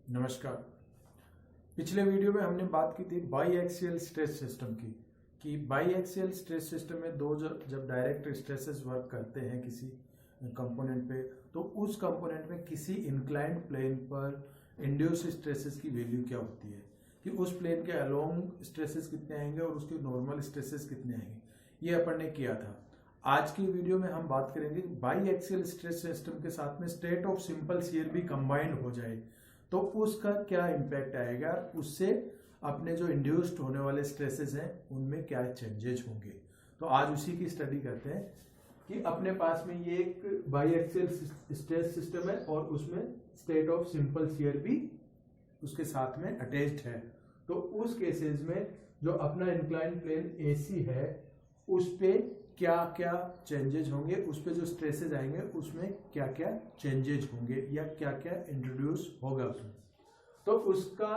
नमस्कार। पिछले वीडियो में हमने बात की थी बाई एक्सियल स्ट्रेस सिस्टम की कि बाई एक्सियल स्ट्रेस सिस्टम में दो जब डायरेक्ट स्ट्रेसेस वर्क करते हैं किसी कंपोनेंट पे, तो उस कंपोनेंट में किसी इंक्लाइंड प्लेन पर इंड्यूस स्ट्रेसेस की वैल्यू क्या होती है, कि उस प्लेन के अलोंग स्ट्रेसेस कितने आएंगे और उसके नॉर्मल स्ट्रेसेस कितने आएंगे, ये अपन ने किया था। आज की वीडियो में हम बात करेंगे बाई एक्सियल स्ट्रेस सिस्टम के साथ में स्टेट ऑफ सिंपल शियर भी कंबाइंड हो जाए तो उसका क्या इम्पैक्ट आएगा, उससे अपने जो इंड्यूस्ड होने वाले स्ट्रेसेस हैं उनमें क्या चेंजेस होंगे। तो आज उसी की स्टडी करते हैं कि अपने पास में ये एक बाई एक्सियल स्ट्रेस सिस्टम है और उसमें स्टेट ऑफ सिंपल शियर भी उसके साथ में अटैच्ड है। तो उस केसेस में जो अपना इंक्लाइन प्लेन एसी है उस पे क्या क्या चेंजेस होंगे, उस पे जो स्ट्रेसेस आएंगे उसमें क्या क्या चेंजेस होंगे या क्या क्या इंट्रोड्यूस होगा उसमें। तो उसका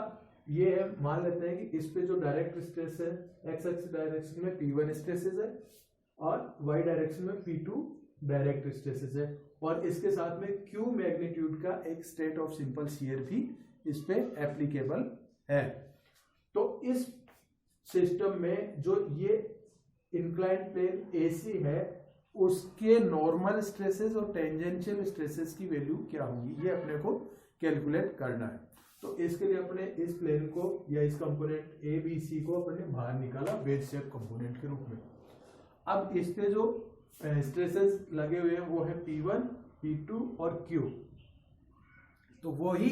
ये है, मान लेते हैं कि इस पे जो डायरेक्ट स्ट्रेस है एक्स एक्सिस डायरेक्शन में P1 स्ट्रेसेस है और वाई डायरेक्शन में P2 डायरेक्ट स्ट्रेसेस है और इसके साथ में Q मैग्नीट्यूड का एक स्टेट ऑफ सिंपल शियर भी इस पे एप्लीकेबल है। तो इस सिस्टम में जो ये इंक्लाइंड प्लेन एसी है उसके नॉर्मल स्ट्रेसेस और टेंजेंशियल स्ट्रेसेस की वैल्यू क्या होगी, ये अपने को कैलकुलेट करना है। तो इसके लिए अपने इस प्लेन को या इस कंपोनेंट ए बी सी को अपने बाहर निकाला बेस शेप कंपोनेंट के रूप में। अब इस पे जो स्ट्रेसेस लगे हुए हैं वो है P1, P2 और Q। तो वो ही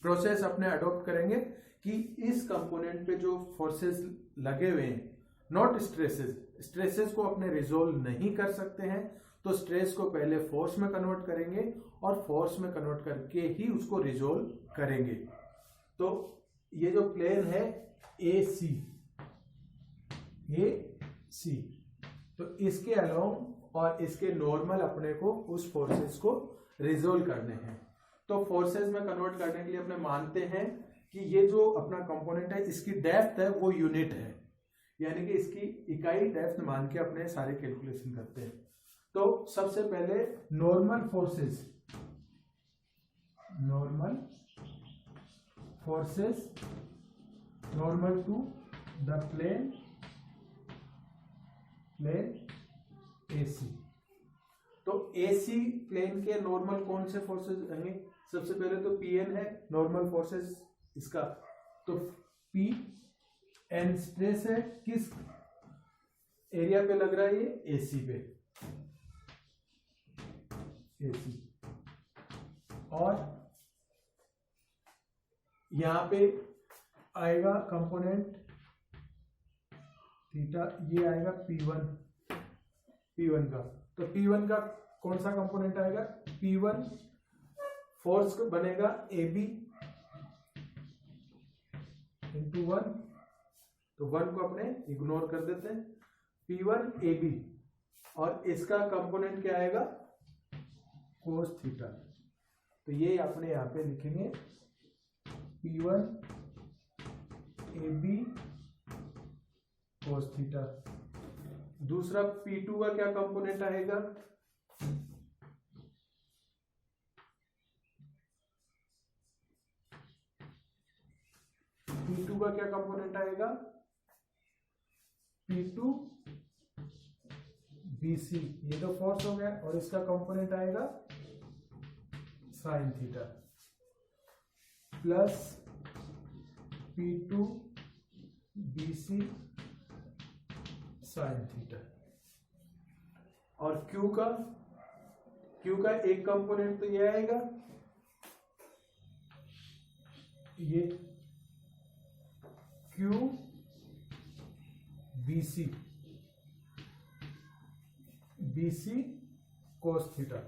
प्रोसेस अपने अडॉप्ट करेंगे कि इस कंपोनेंट पे जो फोर्सेस लगे हुए हैं, नॉट स्ट्रेसेस, स्ट्रेसेस को अपने रिजोल्व नहीं कर सकते हैं तो स्ट्रेस को पहले फोर्स में कन्वर्ट करेंगे और फोर्स में कन्वर्ट करके ही उसको रिजोल्व करेंगे। तो ये जो प्लेन है ए सी, तो इसके अलोंग और इसके नॉर्मल अपने को उस फोर्सेस को रिजोल्व करने हैं। तो फोर्सेस में कन्वर्ट करने के लिए अपने मानते हैं कि ये जो अपना कंपोनेंट है इसकी डेप्थ है वो यूनिट है, यानी कि इसकी इकाई डेप्थ मान के अपने सारे कैलकुलेशन करते हैं। तो सबसे पहले normal forces normal to the plane AC. तो एसी प्लेन के नॉर्मल कौन से फोर्सेस होंगे? सबसे पहले तो Pn है नॉर्मल फोर्सेस इसका, तो P एन स्ट्रेस है किस एरिया पे लग रहा है, ये एसी पे, एसी। और यहां पे आएगा कंपोनेंट थीटा, ये आएगा P1 का। तो P1 का कौन सा कंपोनेंट आएगा? P1 फोर्स बनेगा AB इंटू 1, तो 1 को अपने इग्नोर कर देते हैं, P1 AB और इसका कंपोनेंट क्या आएगा? Cos theta. तो ये अपने यहां पे लिखेंगे P1 AB कोस थीटा। दूसरा P2 का क्या कंपोनेंट आएगा? P2 का क्या कंपोनेंट आएगा? P2 BC, ये तो फोर्स हो गया और इसका कंपोनेंट आएगा sign theta plus P2 BC sine theta. और Q का एक कंपोनेंट तो ये आएगा, ये Q BC कोस थीटा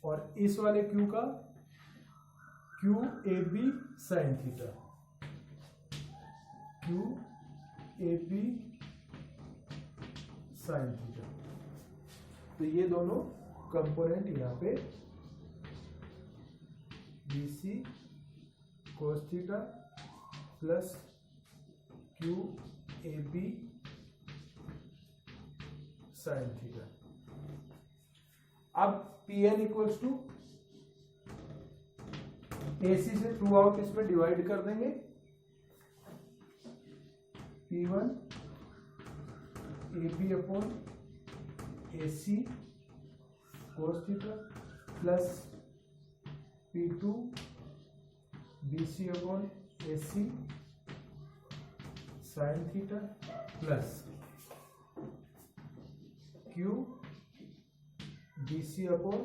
और इस वाले Q का QAB sine theta, QAB sign theta. तो ये दोनों कंपोनेंट यहाँ पे BC cos theta plus QAB sign theta. अब Pn इक्वल्स टू AC से थ्रू आउट इसमें डिवाइड कर देंगे, P1 AB upon AC cos theta plus P2 BC upon AC sin theta plus Q BC upon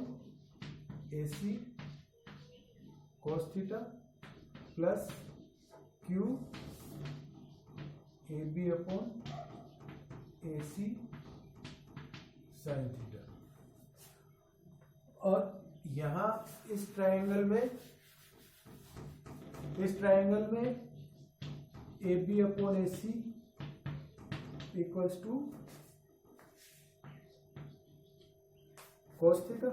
AC cos theta plus Q AB upon AC sin theta. और यहां इस triangle में AB upon AC equals to cos theta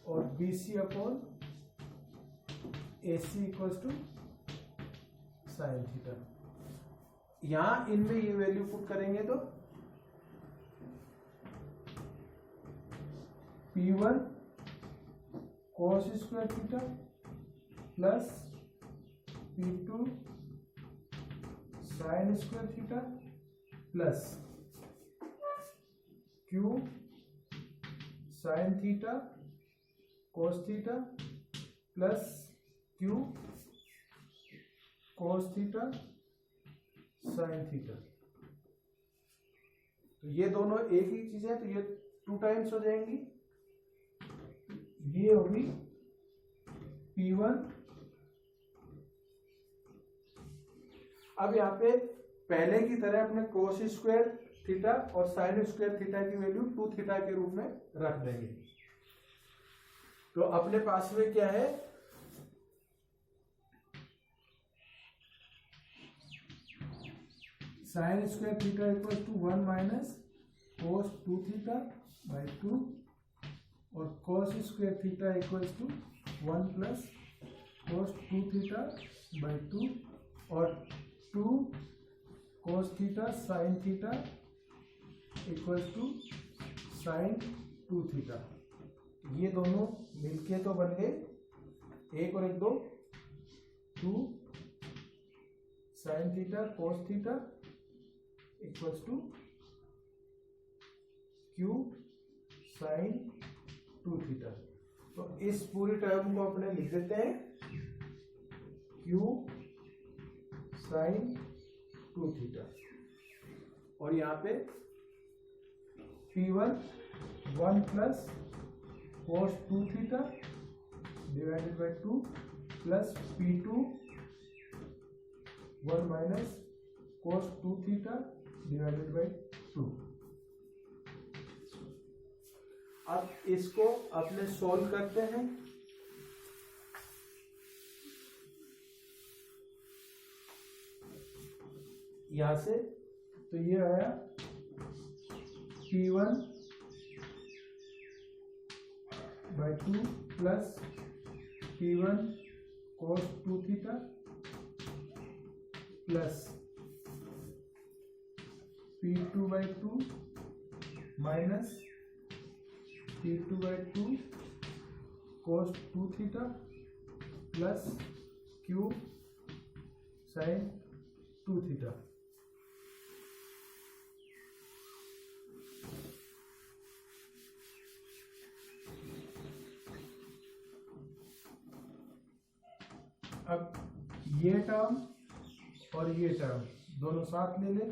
और BC upon AC equals to sine theta. यहां इनमें ये value put करेंगे तो P1 cos square theta plus P2 sine square theta plus Q sine theta cos theta plus Q cos theta sine theta. तो ये दोनों एक ही चीज है, तो ये 2 टाइम्स हो जाएंगी। ये होगी P1। अब यहाँ पे पहले की तरह अपने cos स्क्वायर थीटा और साइन स्क्वायर थीटा की वैल्यू 2 थीटा के रूप में रख देंगे। तो अपने पास में क्या है, sine square theta equal to 1 minus cos 2 theta by 2 और cos square theta equal to 1 plus cos 2 theta by 2 और 2 cos theta sine theta equal to sine 2 theta. ये दोनों मिलके तो बन गए 1 और 1 2, 2 sine theta cos theta equals to Q sine 2 theta. तो इस पूरी टर्म को अपने लिख देते हैं Q साइन 2 थीटा और यहाँ पे P1 1 plus cos 2 theta divided by 2 plus P2 1 minus cos 2 theta divided by 2। अब इसको अपने सॉल्व करते हैं। यहां से तो ये आया P1 by 2 plus P1 cos 2 theta plus P2 by 2 minus P2 by 2 cos 2 theta plus Q sine 2 theta. अब ये टर्म और ये टर्म दोनों साथ ले ले,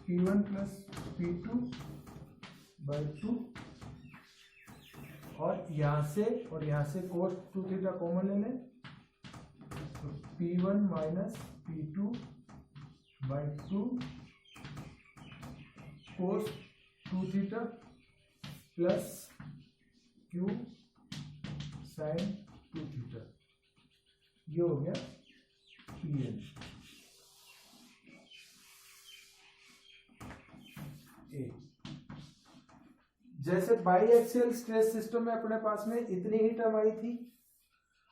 P1 प्लस P2 बाई 2 और यहाँ से cos 2 थीटा कॉमन ले लें, तो P1 minus P2 by 2 cos 2 theta plus Q sine 2 theta. ये हो गया Pn। जैसे बाई एक्सियल स्ट्रेस सिस्टम में अपने पास में इतनी ही टर्म आई थी,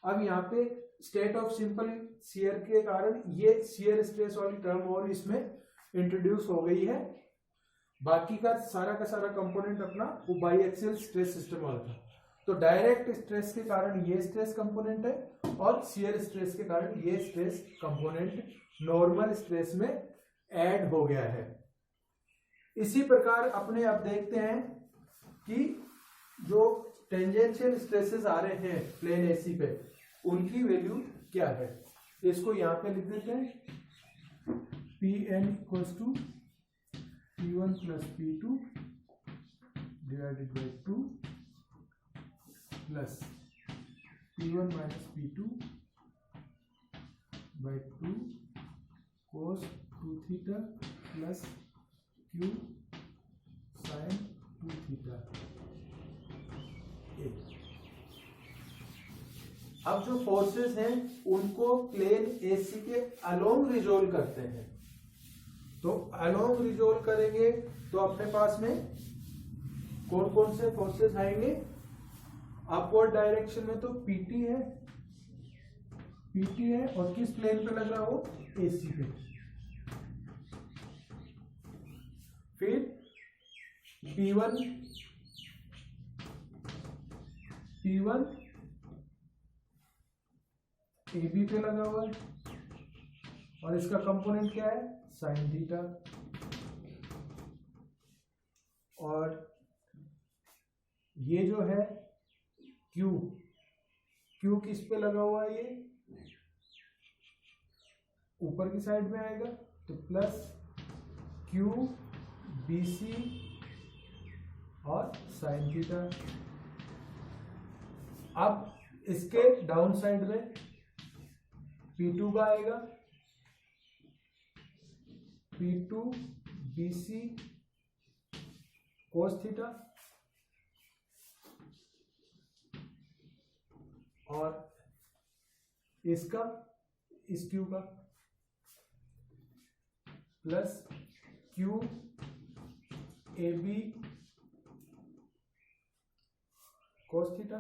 अब यहाँ पे स्टेट ऑफ सिंपल शियर के कारण ये शियर स्ट्रेस वाली टर्म और इसमें इंट्रोड्यूस हो गई है। बाकी का सारा कंपोनेंट अपना वो बाई एक्सियल स्ट्रेस सिस्टम वाला था। तो डायरेक्ट स्ट्रेस के कारण ये स्ट्रेस कंपोनेंट है और शियर स्ट्रेस के कारण ये स्ट्रेस कंपोनेंट नॉर्मल स्ट्रेस में ऐड हो गया है। इसी प्रकार अपने अब देखते हैं कि जो टेंजेंशियल स्ट्रेसेस आ रहे हैं प्लेन एसी पे उनकी वैल्यू क्या है। इसको यहां पे लिख देते हैं P N equals to P one plus P two divided by 2 plus P one minus P two by 2 cos 2 theta plus Q sine 2 theta. अब जो फोर्सेस हैं उनको प्लेन एसी के अलोंग रिजोल्व करते हैं। तो अलोंग रिजोल्व करेंगे तो अपने पास में कौन कौन से फोर्सेस आएंगे। अपवर्ड डायरेक्शन में तो पीटी है और किस प्लेन पे लग रहा हो, एसी पे। फिर P1 AB पे लगा हुआ है और इसका कंपोनेंट क्या है, साइन थीटा। और ये जो है Q किस पे लगा हुआ है, ये ऊपर की साइड में आएगा तो प्लस Q BC और साइन थीटा। अब इसके डाउन साइड में P2 का आएगा P2 BC cos थीटा और इसका इस Q का plus Q AB cos theta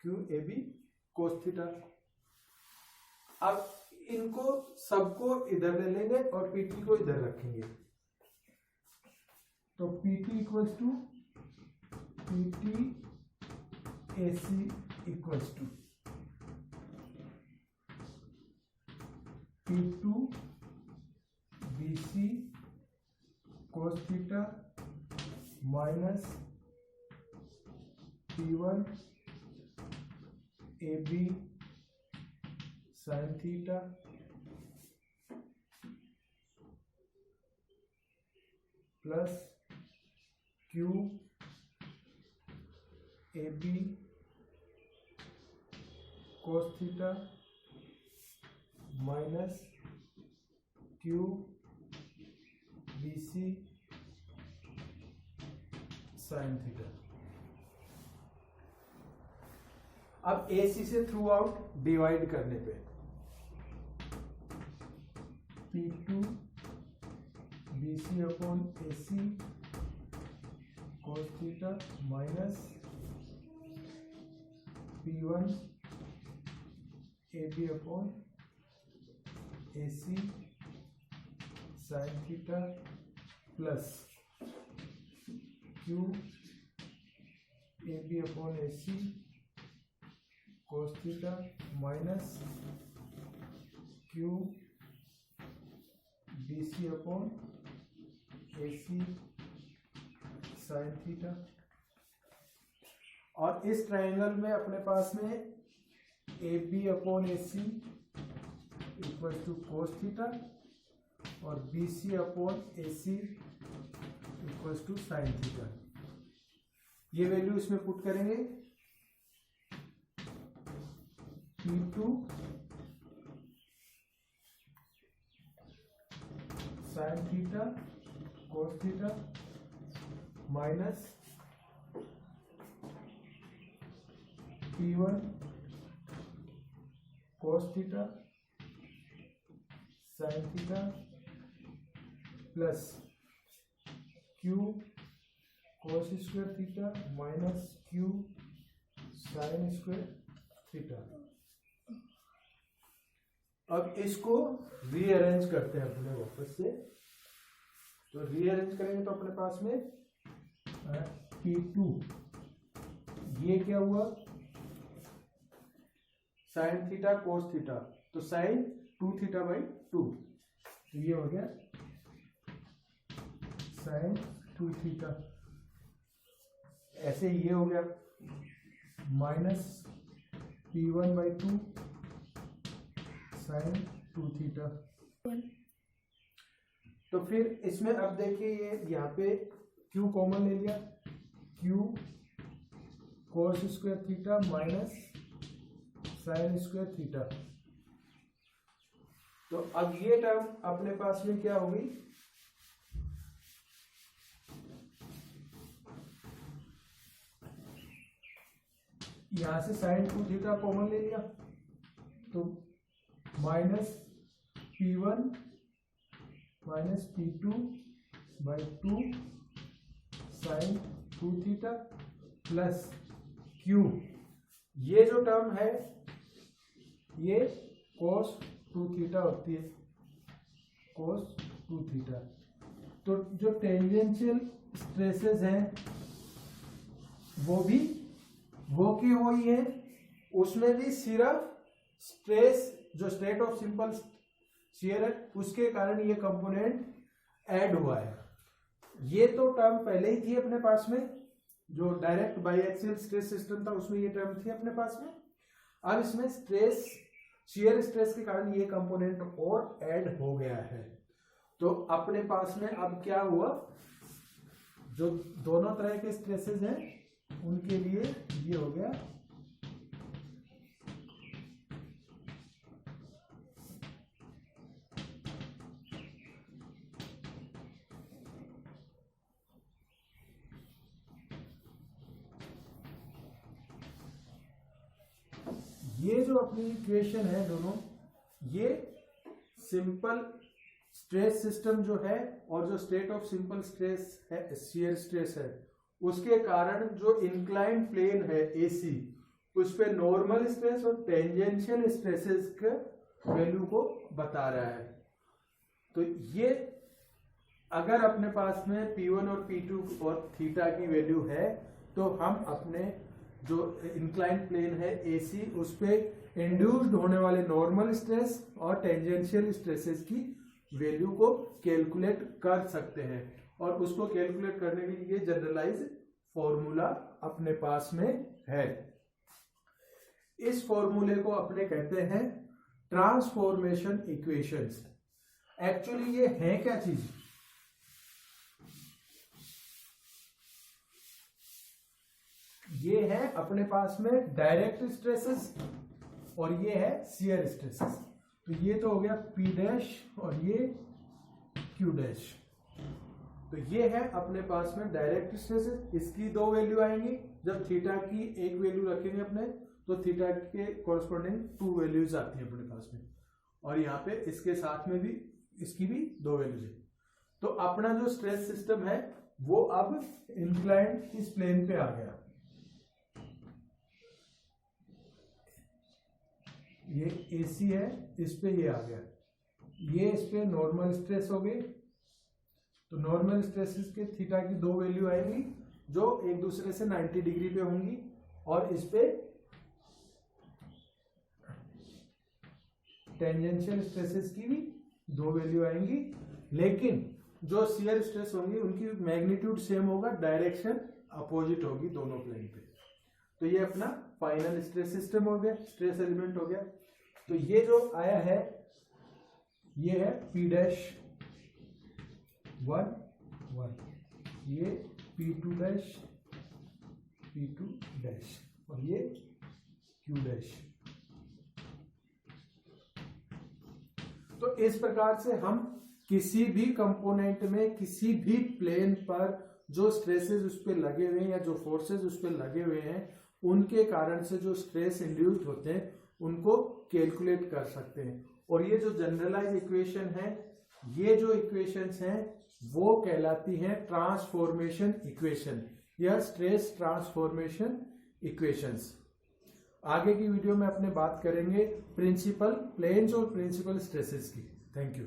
Q AB cos theta. अब इनको सबको इधर ले लेंगे और PT को इधर रखेंगे तो PT equals to PT AC equals to P2 BC cos theta minus P1 AB sine theta plus Q AB cos theta minus Q BC sine theta. अब AC से थ्रू आउट डिवाइड करने पे P2 BC upon AC cos theta minus P1 AB upon AC sine theta plus Q AB upon AC cos theta minus Q BC upon AC sine theta. और इस triangle में अपने पास में AB upon AC equal to cos theta और BC upon AC equal to sine theta. ये value इसमें put करेंगे P2 sine theta cos theta minus P1 cos theta sine theta plus Q cos square theta minus Q sine square theta. अब इसको rearrange करते हैं अपने वापस से। तो रीअरेंज करेंगे तो अपने पास में P2, ये क्या हुआ साइन थीटा कोस थीटा, तो साइन 2 थीटा बाई 2, तो ये हो गया साइन 2 थीटा। ऐसे ये हो गया minus P1 by 2 sine 2 theta. तो फिर इसमें अब देखिए ये यहाँ पे Q कॉमन ले लिया, Q कोस square theta minus sign square theta. तो अब ये टर्म अपने पास में क्या होगी, यहां से साइन 2 थीटा कॉमन ले लिया, तो minus P1 minus P2 by 2 sine 2 theta plus Q, ये जो टर्म है ये कोस 2 थीटा होती है, कोस 2 थीटा। तो जो टेंजेंशियल स्ट्रेसेस हैं वो की हुई है, उसमें भी सिर्फ स्ट्रेस जो स्टेट ऑफ सिंपल शियर है उसके कारण ये कंपोनेंट ऐड हुआ है। ये तो टर्म पहले ही थी अपने पास में, जो डायरेक्ट बाईएक्सियल स्ट्रेस सिस्टम था उसमें ये टर्म थी अपने पास में। अब इसमें स्ट्रेस शियर स्ट्रेस के कारण ये कंपोनेंट और ऐड हो गया है। तो अपने पास में अब क्या हुआ, जो दोनों तरह के स्ट्रेसेस हैं उनके लिए ये हो गया ये जो अपनी इक्वेशन है दोनों, ये सिंपल स्ट्रेस सिस्टम जो है और जो स्टेट ऑफ सिंपल स्ट्रेस है शियर स्ट्रेस है उसके कारण जो इंक्लाइन प्लेन है AC उस पे नॉर्मल स्ट्रेस और टेंजेंशियल स्ट्रेसेस के वैल्यू को बता रहा है। तो ये अगर अपने पास में P1 और P2 और थीटा की वैल्यू है तो हम अपने जो इंक्लाइन प्लेन है AC उस पे इंड्यूस्ड होने वाले नॉर्मल स्ट्रेस और टेंजेंशियल स्ट्रेसेस की वैल्यू को कैलकुलेट कर सकते हैं, और उसको कैलकुलेट करने के लिए जनरलाइज फॉर्मूला अपने पास में है। इस फॉर्मूले को अपने कहते हैं ट्रांसफॉर्मेशन इक्वेशंस। एक्चुअली ये है क्या चीज, ये है अपने पास में डायरेक्ट स्ट्रेसेस और ये है शियर स्ट्रेसेस। तो ये तो हो गया P डैश और ये Q डैश। तो ये है अपने पास में डायरेक्ट स्ट्रेसेस, इसकी दो वैल्यू आएंगी। जब थीटा की एक वैल्यू रखेंगे अपने तो थीटा के कॉरस्पॉन्डिंग 2 वैल्यूज आती है अपने पास में, और यहाँ पे इसके साथ में भी इसकी भी 2 वैल्यूज है। तो अपना जो स्ट्रेस सिस्टम है वो अब इंक्लाइंड इस प्लेन पे आ गया। ये AC है, इस पे ये आ गया, ये इस पे नॉर्मल स्ट्रेस हो गए। तो नॉर्मल स्ट्रेसेस के थीटा की 2 वैल्यू आएंगी जो एक दूसरे से 90 डिग्री पे होंगी, और इस पे टेंजेंशियल स्ट्रेसेस की भी 2 वैल्यू आएंगी, लेकिन जो शियर स्ट्रेस होंगी उनकी मैग्नीट्यूड सेम होगा, डायरेक्शन अपोजिट होगी दोनों प्लेन पे। तो ये अपना फाइनल स्ट्रेस सिस्टम हो गया, स्ट्रेस एलिमेंट हो गया। तो ये जो आया है ये है P डैश 1 1, ये P2 डैश P2 डैश और ये Q डैश। तो इस प्रकार से हम किसी भी कंपोनेंट में किसी भी प्लेन पर जो स्ट्रेसेस उस पर लगे हुए हैं या जो फोर्सेस उस पर लगे हुए हैं उनके कारण से जो स्ट्रेस इंड्यूस्ड होते हैं उनको कैलकुलेट कर सकते हैं। और ये जो जनरलाइज इक्वेशन है, ये जो इक्वेशंस हैं वो कहलाती हैं ट्रांसफॉर्मेशन इक्वेशन या स्ट्रेस ट्रांसफॉर्मेशन इक्वेशंस। आगे की वीडियो में अपने बात करेंगे प्रिंसिपल प्लेन्स और प्रिंसिपल स्ट्रेसेस की। Thank you.